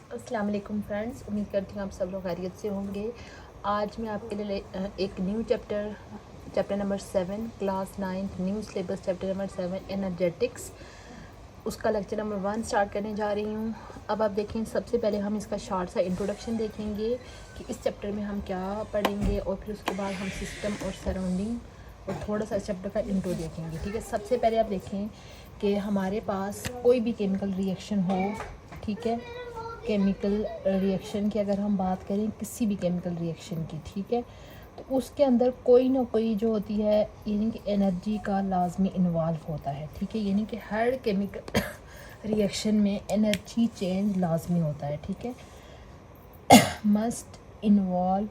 अस्सलाम वालेकुम फ्रेंड्स, उम्मीद करती हूँ आप सब लोग खैरियत से होंगे। आज मैं आपके लिए एक new chapter number 7 class 9 new syllabus chapter number 7 energetics, उसका लेक्चर नंबर 1 स्टार्ट करने जा रही हूँ। अब आप देखें, सबसे पहले हम इसका शॉर्ट सा इंट्रोडक्शन देखेंगे कि इस चैप्टर में हम क्या पढ़ेंगे, और फिर उसके बाद हम सिस्टम और सराउंडिंग और थोड़ा सा इस चैप्टर का इंट्रो देखेंगे। ठीक है, सबसे पहले आप देखें कि हमारे पास कोई भी केमिकल रिएक्शन हो, ठीक है, केमिकल रिएक्शन की अगर हम बात करें, किसी भी केमिकल रिएक्शन की, ठीक है, तो उसके अंदर कोई ना कोई जो होती है, यानी कि एनर्जी का लाजमी इन्वॉल्व होता है। ठीक है, यानी कि हर केमिकल रिएक्शन में एनर्जी चेंज लाजमी होता है। ठीक है, मस्ट इन्वॉल्व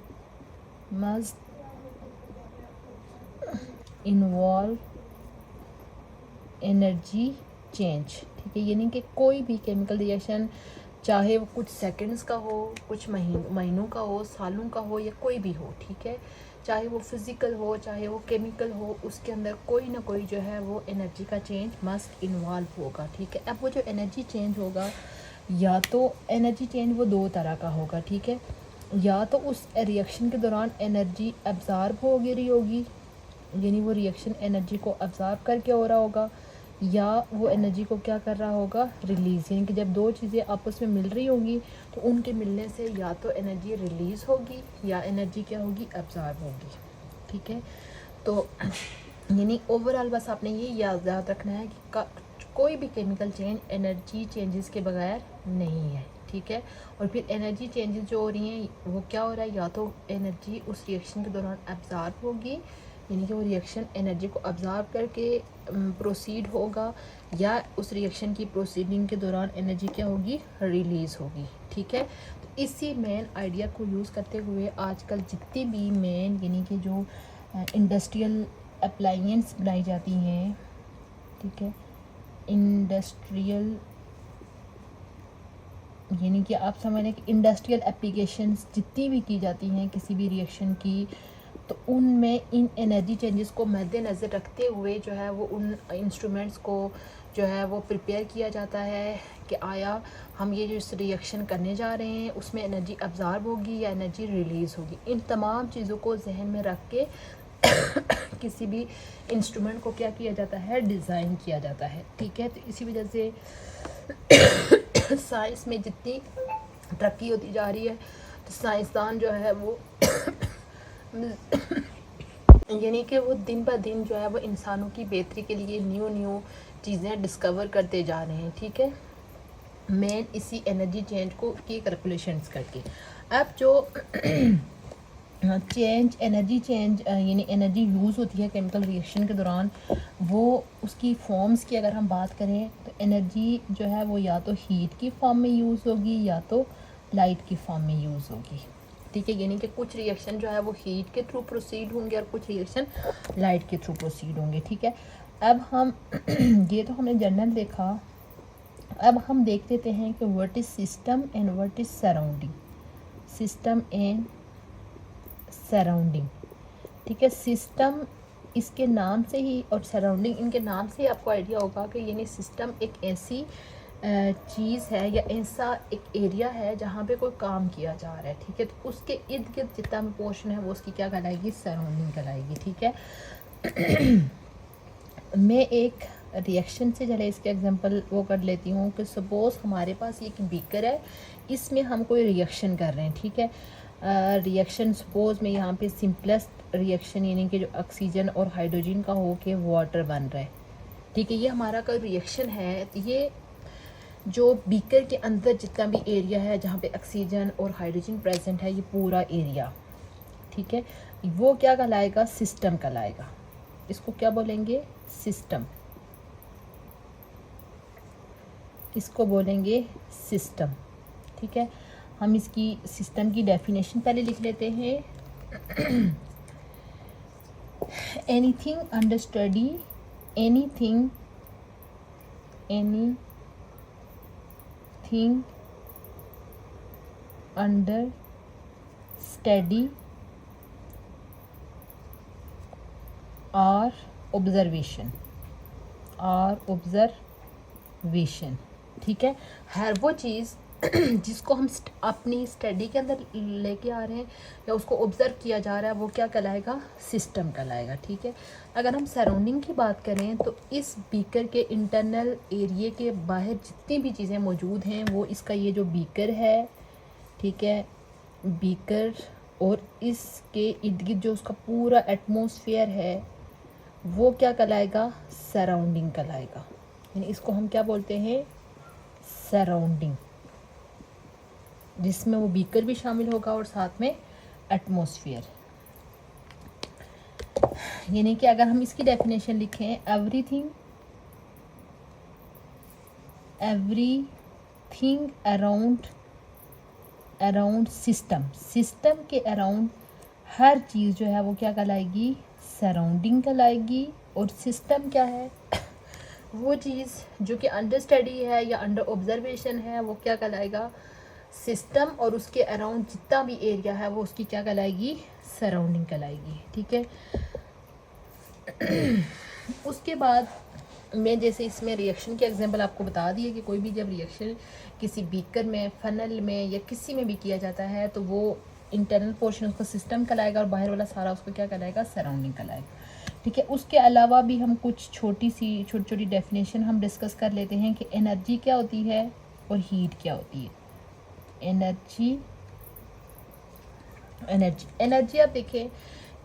एनर्जी चेंज। ठीक है, यानी कि कोई भी केमिकल रिएक्शन, चाहे वो कुछ सेकंड्स का हो, कुछ महीनों का हो, सालों का हो, या कोई भी हो, ठीक है, चाहे वो फिज़िकल हो, चाहे वो केमिकल हो, उसके अंदर कोई ना कोई जो है वो एनर्जी का चेंज मस्ट इन्वॉल्व होगा। ठीक है, अब वो जो एनर्जी चेंज होगा, या तो एनर्जी चेंज वो दो तरह का होगा। ठीक है, या तो उस रिएक्शन के दौरान एनर्जी एब्ज़ॉर्ब हो रही होगी, यानी वो रिएक्शन एनर्जी को अब्ज़ॉर्ब करके हो रहा होगा, या वो एनर्जी को क्या कर रहा होगा, रिलीज़। यानी कि जब दो चीज़ें आपस में मिल रही होंगी तो उनके मिलने से या तो एनर्जी रिलीज़ होगी या एनर्जी क्या होगी, अब्ज़ॉर्ब होगी। ठीक है, तो यानी ओवरऑल बस आपने ये याद रखना है कि कोई भी केमिकल चेंज एनर्जी चेंजेस के बगैर नहीं है। ठीक है, और फिर एनर्जी चेंजेस जो हो रही हैं वो क्या हो रहा है, या तो एनर्जी उस रिएक्शन के दौरान अब्ज़ॉर्ब होगी, यानी कि वो रिएक्शन एनर्जी को अब्ज़ॉर्ब करके प्रोसीड होगा, या उस रिएक्शन की प्रोसीडिंग के दौरान एनर्जी क्या होगी, रिलीज़ होगी। ठीक है, तो इसी मेन आइडिया को यूज़ करते हुए आजकल जितनी भी मेन यानी कि जो इंडस्ट्रियल अप्लायंस बनाई जाती हैं, ठीक है, इंडस्ट्रियल यानी कि आप समझ लें कि इंडस्ट्रियल एप्लीकेशंस जितनी भी की जाती हैं किसी भी रिएक्शन की, तो उनमें इन एनर्जी चेंजेस को मद्देनज़र रखते हुए जो है वो उन इंस्ट्रूमेंट्स को जो है वो प्रिपेयर किया जाता है कि आया हम ये जो इस रिएक्शन करने जा रहे हैं उसमें एनर्जी अब्ज़ॉर्ब होगी या एनर्जी रिलीज़ होगी। इन तमाम चीज़ों को जहन में रख के किसी भी इंस्ट्रूमेंट को क्या किया जाता है, डिज़ाइन किया जाता है। ठीक है, तो इसी वजह से साइंस में जितनी तरक्की होती जा रही है, तो साइंसदान जो है वो यानी कि वो दिन ब दिन जो है वो इंसानों की बेहतरी के लिए न्यू चीज़ें डिस्कवर करते जा रहे हैं। ठीक है, मेन इसी एनर्जी चेंज को की कैलकुलेशंस करके। अब जो एनर्जी चेंज यानी एनर्जी यूज़ होती है केमिकल रिएक्शन के दौरान, वो उसकी फॉर्म्स की अगर हम बात करें तो एनर्जी जो है वो या तो हीट की फॉर्म में यूज़ होगी या तो लाइट की फॉर्म में यूज़ होगी। ठीक है, यानी कि कुछ रिएक्शन जो है वो हीट के थ्रू प्रोसीड होंगे और कुछ रिएक्शन लाइट के थ्रू प्रोसीड होंगे। ठीक है, अब हम ये तो हमने जनरल देखा, अब हम देख लेते हैं कि what is system and what is surrounding. System and surrounding, ठीक है, सिस्टम इसके नाम से ही और सराउंडिंग इनके नाम से ही आपको आइडिया होगा कि यानी सिस्टम एक ऐसी चीज़ है या ऐसा एक एरिया है जहाँ पे कोई काम किया जा रहा है। ठीक है, तो उसके इर्द गिर्द जितना भी पोर्शन है वो उसकी क्या कहलाएगी, सराउंडिंग कहलाएगी। ठीक है, मैं एक रिएक्शन से चले इसके एग्जांपल वो कर लेती हूँ कि सपोज़ हमारे पास एक बीकर है, इसमें हम कोई रिएक्शन कर रहे हैं। ठीक है, रिएक्शन सपोज़ में यहाँ पे सिंपलेस्ट रिएक्शन यानी कि जो ऑक्सीजन और हाइड्रोजन का हो के वाटर बन रहा है। ठीक है, ये हमारा कोई रिएक्शन है, ये जो बीकर के अंदर जितना भी एरिया है जहाँ पे ऑक्सीजन और हाइड्रोजन प्रेजेंट है, ये पूरा एरिया, ठीक है, वो क्या कहलाएगा, सिस्टम कहलाएगा। इसको क्या बोलेंगे, सिस्टम, इसको बोलेंगे सिस्टम। ठीक है, हम इसकी सिस्टम की डेफिनेशन पहले लिख लेते हैं। Anything under study, anything under study और ऑब्जर्वेशन ठीक है, हर वो चीज़ जिसको हम अपनी स्टडी के अंदर लेके आ रहे हैं या उसको ऑब्ज़र्व किया जा रहा है, वो क्या कहलाएगा? सिस्टम कहलाएगा। ठीक है, अगर हम सराउंडिंग की बात करें तो इस बीकर के इंटरनल एरिया के बाहर जितनी भी चीज़ें मौजूद हैं वो इसका ये जो बीकर है, ठीक है, बीकर और इसके इर्द गिर्द जो उसका पूरा एटमॉस्फेयर है वो क्या कहलाएगा? सराउंडिंग कहलाएगा। यानी इसको हम क्या बोलते हैं? सराउंडिंग, जिसमें वो बीकर भी शामिल होगा और साथ में एटमॉस्फेयर। यानी कि अगर हम इसकी डेफिनेशन लिखें, एवरीथिंग अराउंड सिस्टम के अराउंड हर चीज़ जो है वो क्या कहलाएगी? सराउंडिंग कहलाएगी। और सिस्टम क्या है? वो चीज़ जो कि अंडर स्टडी है या अंडर ऑब्जर्वेशन है वो क्या कहलाएगा? सिस्टम। और उसके अराउंड जितना भी एरिया है वो उसकी क्या कहलाएगी? सराउंडिंग कहलाएगी। ठीक है, उसके बाद मैं जैसे इसमें रिएक्शन के एग्जांपल आपको बता दिए कि कोई भी जब रिएक्शन किसी बीकर में, फनल में या किसी में भी किया जाता है तो वो इंटरनल पोर्शन उसको सिस्टम कहलाएगा और बाहर वाला सारा उसको क्या कहलाएगा? सराउंडिंग कहलाएगा। ठीक है, उसके अलावा भी हम कुछ छोटी छोटी डेफिनेशन हम डिस्कस कर लेते हैं कि एनर्जी क्या होती है और हीट क्या होती है। एनर्जी आप देखें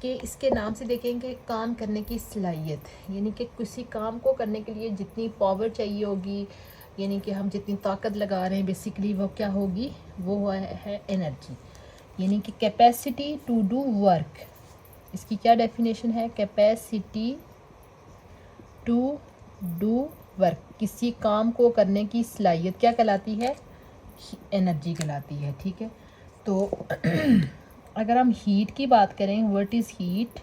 कि इसके नाम से देखेंगे काम करने की सलाहियत, यानी कि किसी काम को करने के लिए जितनी पावर चाहिए होगी, यानी कि हम जितनी ताकत लगा रहे हैं बेसिकली वो क्या होगी? वो है एनर्जी। यानी कि कैपेसिटी टू डू वर्क, इसकी क्या डेफिनेशन है? कैपेसिटी टू डू वर्क, किसी काम को करने की सलाहियत क्या कहलाती है? एनर्जी कहलाती है। ठीक है, तो अगर हम हीट की बात करें, व्हाट इज़ हीट?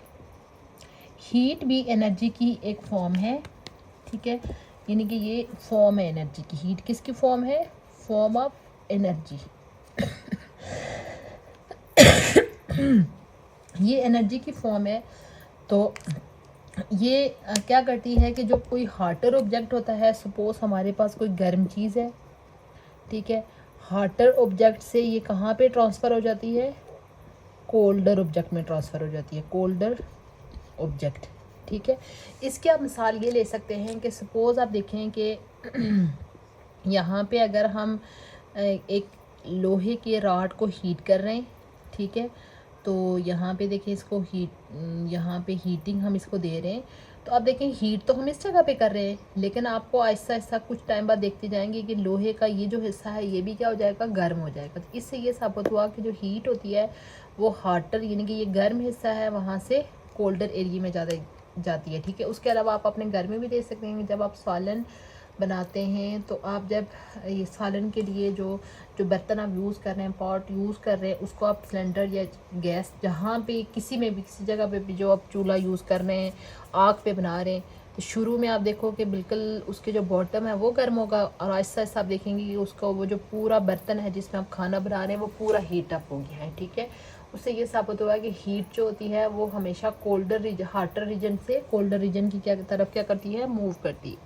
हीट भी एनर्जी की एक फॉर्म है। ठीक है, यानी कि ये फॉर्म है एनर्जी की। हीट किसकी फॉर्म है? Form of energy. ये एनर्जी की फॉर्म है। तो ये क्या करती है कि जो कोई हार्टर ऑब्जेक्ट होता है, सपोज हमारे पास कोई गर्म चीज़ है, ठीक है, हार्टर ऑब्जेक्ट से ये कहाँ पे ट्रांसफ़र हो जाती है? कोल्डर ऑब्जेक्ट में ट्रांसफ़र हो जाती है, कोल्डर ऑब्जेक्ट। ठीक है, इसके आप मिसाल ये ले सकते हैं कि सपोज़ आप देखें कि यहाँ पे अगर हम एक लोहे के रॉड को हीट कर रहे हैं, ठीक है, तो यहाँ पे देखिए इसको यहाँ पे हीटिंग हम इसको दे रहे हैं, तो आप देखें हीट तो हम इस जगह पे कर रहे हैं, लेकिन आपको आहिस्ता आहिस्ता कुछ टाइम बाद देखते जाएंगे कि लोहे का ये जो हिस्सा है ये भी क्या हो जाएगा? गर्म हो जाएगा। तो इससे ये साबित हुआ कि जो हीट होती है वो हार्टर, यानी कि ये गर्म हिस्सा है, वहाँ से कोल्डर एरिया में ज़्यादा जाती है। ठीक है, उसके अलावा आप अपने घर में भी देख सकते हैं, जब आप सालन बनाते हैं तो आप जब ये सालन के लिए जो बर्तन आप यूज़ कर रहे हैं, पॉट यूज़ कर रहे हैं, उसको आप सिलेंडर या गैस जहाँ पे किसी में भी किसी जगह पे भी जो आप चूल्हा यूज़ कर रहे हैं, आग पे बना रहे हैं, तो शुरू में आप देखो कि बिल्कुल उसके जो बॉटम है वो गर्म होगा और आहिस्ता आहिस्ता आप देखेंगे कि उसका वो जो पूरा बर्तन है जिसमें आप खाना बना रहे हैं वो पूरा हीट अप हो गया है। ठीक है, उससे ये साबित हुआ है कि हीट जो होती है वो हमेशा हार्टर रीजन से कोल्डर रीजन की तरफ क्या करती है? मूव करती है।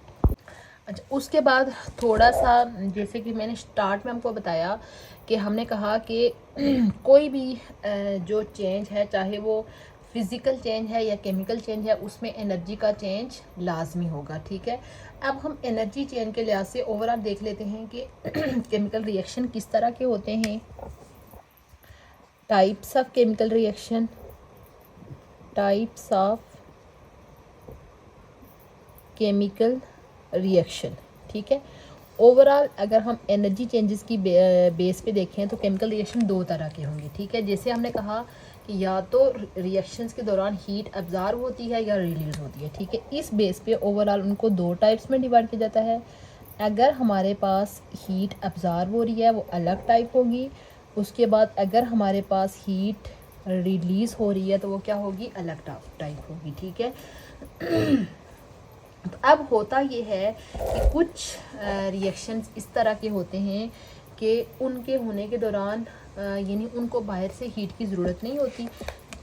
अच्छा, उसके बाद थोड़ा सा जैसे कि मैंने स्टार्ट में हमको बताया कि हमने कहा कि कोई भी जो चेंज है, चाहे वो फिज़िकल चेंज है या केमिकल चेंज है, उसमें एनर्जी का चेंज लाजमी होगा। ठीक है, अब हम एनर्जी चेंज के लिहाज से ओवरऑल देख लेते हैं कि केमिकल रिएक्शन किस तरह के होते हैं। Types of chemical reaction, types of chemical reaction. ठीक है, ओवरऑल अगर हम एनर्जी चेंजेस की बेस पे देखें तो केमिकल रिएक्शन दो तरह के होंगे। ठीक है, जैसे हमने कहा कि या तो रिएक्शंस के दौरान हीट अब्जॉर्ब होती है या रिलीज होती है। ठीक है, इस बेस पे ओवरऑल उनको दो टाइप्स में डिवाइड किया जाता है। अगर हमारे पास हीट अब्जॉर्ब हो रही है वो अलग टाइप होगी, उसके बाद अगर हमारे पास हीट रिलीज़ हो रही है तो वो क्या होगी? अलग टाइप होगी। ठीक है, तो अब होता ये है कि कुछ रिएक्शंस इस तरह के होते हैं कि उनके होने के दौरान यानी उनको बाहर से हीट की ज़रूरत नहीं होती।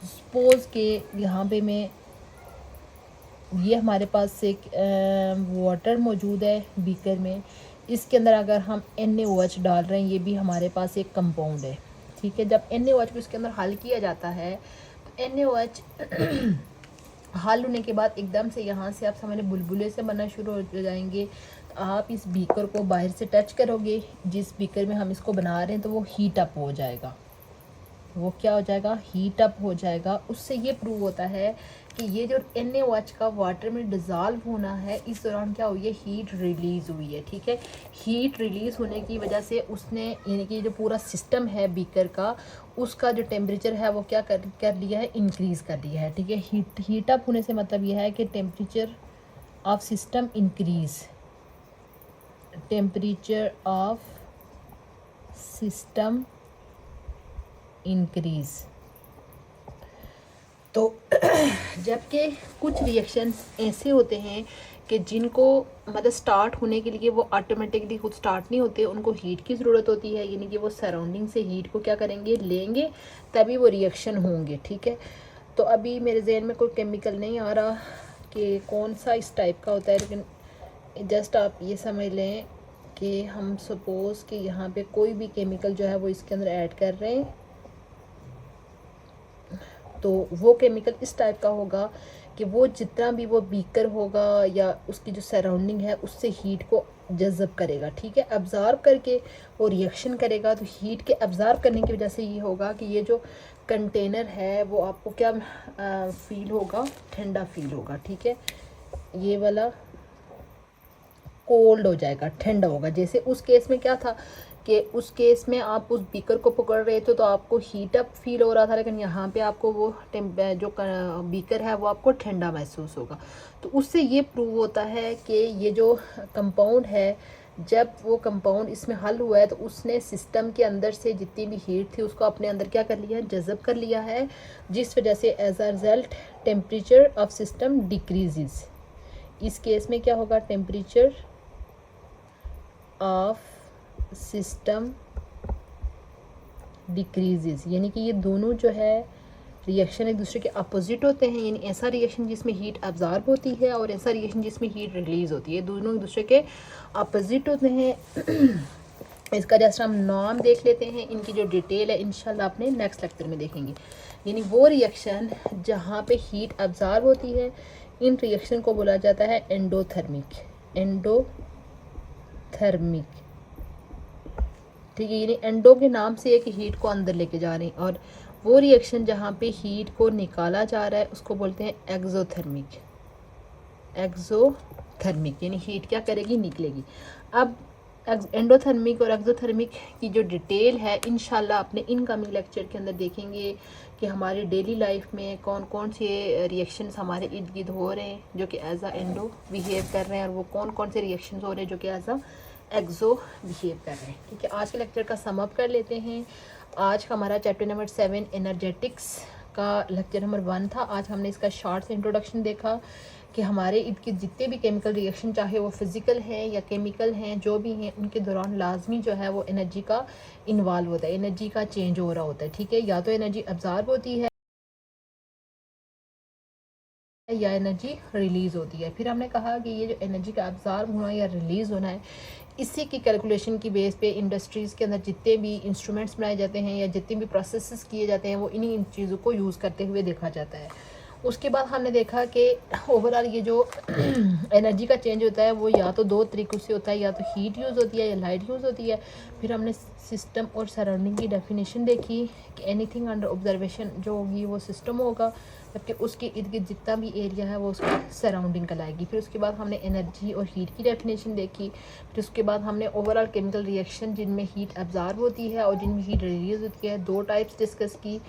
सपोज़ के यहाँ पे मैं ये हमारे पास एक वाटर मौजूद है बीकर में, इसके अंदर अगर हम NaOH डाल रहे हैं, ये भी हमारे पास एक कंपाउंड है, ठीक है। जब NaOH को इसके अंदर हल किया जाता है तो NaOH हल होने के बाद एकदम से यहाँ से आप समझ बुलबुले से बनना शुरू हो जाएंगे। तो आप इस बीकर को बाहर से टच करोगे, जिस बीकर में हम इसको बना रहे हैं, तो वो हीट अप हो जाएगा। वो क्या हो जाएगा? हीट अप हो जाएगा। उससे ये प्रूव होता है कि ये जो NaOH का वाटर में डिज़ोल्व होना है, इस दौरान क्या हुई है? हीट रिलीज़ हुई है, ठीक है। हीट रिलीज़ होने की वजह से उसने, यानी कि जो पूरा सिस्टम है बीकर का, उसका जो टेम्परेचर है वो क्या कर लिया है? इंक्रीज़ कर दिया है, ठीक है। हीट अप होने से मतलब यह है कि temperature of system increase, temperature of system increase. तो जबकि कुछ रिएक्शन ऐसे होते हैं कि जिनको मतलब स्टार्ट होने के लिए वो ऑटोमेटिकली खुद स्टार्ट नहीं होते, उनको हीट की ज़रूरत होती है, यानी कि वो सराउंडिंग से हीट को क्या करेंगे? लेंगे, तभी वो रिएक्शन होंगे, ठीक है। तो अभी मेरे जहन में कोई केमिकल नहीं आ रहा कि कौन सा इस टाइप का होता है, लेकिन जस्ट आप ये समझ लें कि हम सपोज़ कि यहाँ पे कोई भी केमिकल जो है वो इसके अंदर ऐड कर रहे हैं, तो वो केमिकल इस टाइप का होगा कि वो जितना भी वो बीकर होगा या उसकी जो सराउंडिंग है उससे हीट को जज़ब करेगा, ठीक है। अब्ज़ॉर्ब करके वो रिएक्शन करेगा। तो हीट के अब्ज़ॉर्ब करने की वजह से ये होगा कि ये जो कंटेनर है वो आपको क्या फील होगा? ठंडा फील होगा, ठीक है। ये वाला कोल्ड हो जाएगा, ठंडा होगा। जैसे उस केस में क्या था कि उस केस में आप उस बीकर को पकड़ रहे थे तो आपको हीट अप फील हो रहा था, लेकिन यहाँ पे आपको वो जो बीकर है वो आपको ठंडा महसूस होगा। तो उससे ये प्रूव होता है कि ये जो कंपाउंड है, जब वो कंपाउंड इसमें हल हुआ है तो उसने सिस्टम के अंदर से जितनी भी हीट थी उसको अपने अंदर क्या कर लिया है? जज़ब कर लिया है, जिस वजह से as a result temperature of system decrease. इस केस में क्या होगा? टेम्परेचर ऑफ सिस्टम डिक्रीजेस, यानी कि ये दोनों जो है रिएक्शन एक दूसरे के अपोजिट होते हैं। यानी ऐसा रिएक्शन जिसमें हीट अब्जॉर्ब होती है और ऐसा रिएक्शन जिसमें हीट रिलीज होती है, दोनों एक दूसरे के अपोजिट होते हैं। इसका जैसा हम नाम देख लेते हैं, इनकी जो डिटेल है इंशाल्लाह अपने नेक्स्ट लेक्चर में देखेंगे। यानी वो रिएक्शन जहाँ पे हीट अब्जॉर्ब होती है, इन रिएक्शन को बोला जाता है एंडोथर्मिक। एंडोथर्मिक, ठीक है। यानी एंडो के नाम से है कि हीट को अंदर लेके जा रहे हैं, और वो रिएक्शन जहाँ पे हीट को निकाला जा रहा है उसको बोलते हैं एक्सोथर्मिक। एक्सोथर्मिक यानी हीट क्या करेगी? निकलेगी। अब एंडोथर्मिक और एक्सोथर्मिक की जो डिटेल है इंशाल्लाह अपने इनकमिंग लेक्चर के अंदर देखेंगे कि हमारी डेली लाइफ में कौन कौन से रिएक्शंस हमारे इर्द गिर्द हो रहे हैं जो कि एज आ एंडो बिहेव कर रहे हैं, और वो कौन कौन से रिएक्शंस हो रहे हैं जो कि एज आ एक्सो बिहेव कर रहे हैं, ठीक है। आज के लेक्चर का सम अप कर लेते हैं। आज का हमारा चैप्टर नंबर 7 एनर्जेटिक्स का लेक्चर नंबर 1 था। आज हमने इसका शॉर्ट से इंट्रोडक्शन देखा कि हमारे इर्द गिर्द जितने भी केमिकल रिएक्शन, चाहे वो फिज़िकल हैं या केमिकल हैं, जो भी हैं, उनके दौरान लाजमी जो है वो एनर्जी का इन्वॉल्व होता है, एनर्जी का चेंज हो रहा होता है, ठीक है। या तो एनर्जी अब्जॉर्ब होती है या एनर्जी रिलीज़ होती है। फिर हमने कहा कि ये जो एनर्जी का अब्जॉर्ब होना या रिलीज़ होना है, इसी की कैलकुलेशन की बेस पे इंडस्ट्रीज़ के अंदर जितने भी इंस्ट्रूमेंट्स बनाए जाते हैं या जितने भी प्रोसेसेस किए जाते हैं वो इन्हीं चीज़ों को यूज़ करते हुए देखा जाता है। उसके बाद हमने देखा कि ओवरऑल ये जो एनर्जी का चेंज होता है वो या तो दो तरीक़ों से होता है, या तो हीट यूज़ होती है या लाइट यूज़ होती है। फिर हमने सिस्टम और सराउंडिंग की डेफिनेशन देखी कि एनीथिंग अंडर ऑब्जर्वेशन जो होगी वो सिस्टम होगा, जबकि उसके इर्द गिर्द जितना भी एरिया है वो उसकी सराउंडिंग कहलाएगी। फिर उसके बाद हमने एनर्जी और हीट की डेफिनेशन देखी। फिर उसके बाद हमने ओवरऑल केमिकल रिएक्शन जिनमें हीट अब्जॉर्ब होती है और जिनमें हीट रिलीज होती है, दो टाइप्स डिस्कस की।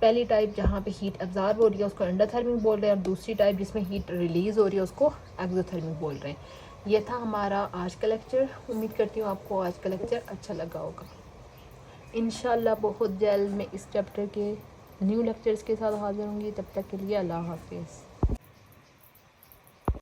पहली टाइप जहाँ पे हीट अब्जॉर्ब हो रही है उसको एंडोथर्मिक बोल रहे हैं, और दूसरी टाइप जिसमें हीट रिलीज़ हो रही है उसको एक्सोथर्मिक बोल रहे हैं। यह था हमारा आज का लेक्चर। उम्मीद करती हूँ आपको आज का लेक्चर अच्छा लगा होगा। इंशाल्लाह बहुत जल्द मैं इस चैप्टर के न्यू लेक्चर्स के साथ हाज़िर होंगी। तब तक के लिए अल्लाह हाफिज़।